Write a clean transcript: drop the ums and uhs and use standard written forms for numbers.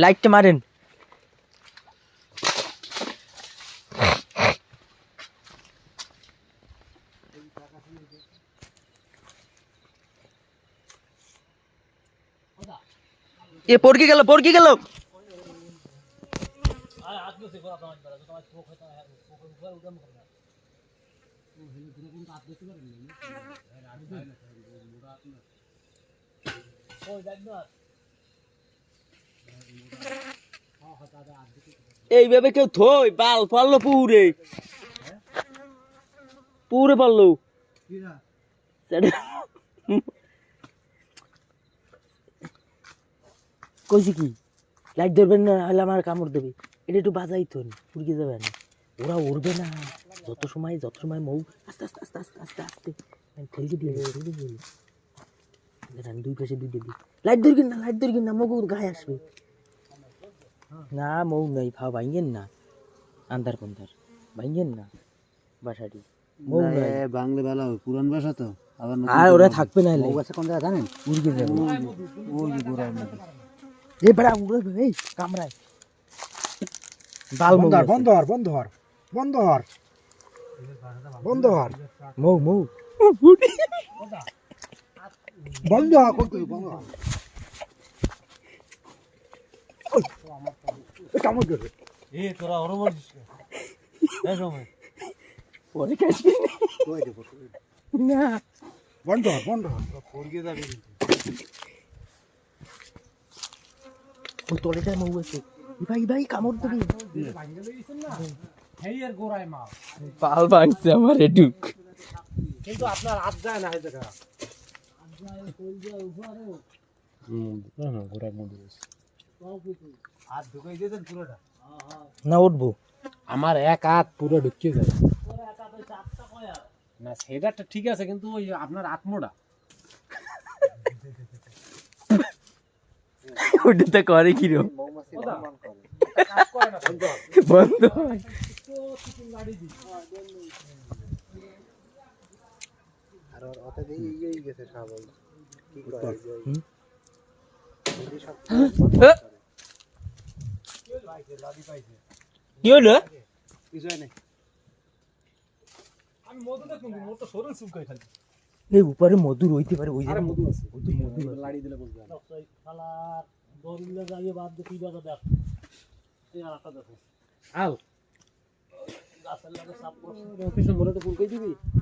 লাইটটা মারেন। এ পড়কে গেল এইভাবে কেউ থই বাল পারলো পুরে পারলো কইছি কি লাইট ধরবেন না, হলে আমার কামড় দেবে। এটা একটু বাজাই তো উড়কে যাবে না, ওরা উড়বে না। যত সময় মৌ আস্তে আস্তে আস্তে আস্তে আস্তে আস্তে ঠেলকে দিয়ে দুই পাশে দুইটা দিই। লাইট ধরবেন না মগু গায়ে আসবে না। মৌ নাই ভাও ভাঙেন না, আন্ধার পন্ধার ভাঙেন না বাসাটি। মৌ নাই বাংলা ভালো পুরান ভাষা তো আবার আর ওরা থাকবে না। মৌ গাছে কোন জায়গা জানেন? উড়কে যাবে ওই যে গোড়ার মধ্যে। এ বড়া উড়বে এই কামড়ায় বাল। মৌ বন্ধ হর মৌ মৌ বন্ধ হর কত বন্ধ হর কামড় দেবে। তোরা ওর বলছিস পরে কাটবি না। বন্ধ হর পড়কে যাবি ওই তলেটা মৌ আছে। ভাই কামড় দেবে। পাল ভাঙছে আমার এটুক, কিন্তু আপনার হাত যায় না, দেখা হাত ঢুকাই দিয়েছেন পুরোটা না উঠবো। আমার এক হাত পুরো ঢুকিয়ে যায় না, সেটা ঠিক আছে, কিন্তু ওই আপনার আত্মটা ওটা করে কিরম বন্ধ হয়। আর ওটা দিয়ে ইয়ে গেছে স্বাভাবিক কি করে কি হলো? কিছু নাই। আমি মধু দেখুন, মোর তো শরীর চুলকাই খালি। এই উপরে মধু রইতে পারে, ওই আরে জায়গায় মধু আছে, মধু লাড়ি দিলে বুঝবে না। শালা দড়িলে যাইয়ে বাদ দিয়ে তুই দাদা দেখ, এই আরেকটা দেখো আল গাছের লাগে সাপ করছে। কিছু মরে তো ফুলকাই দিবি।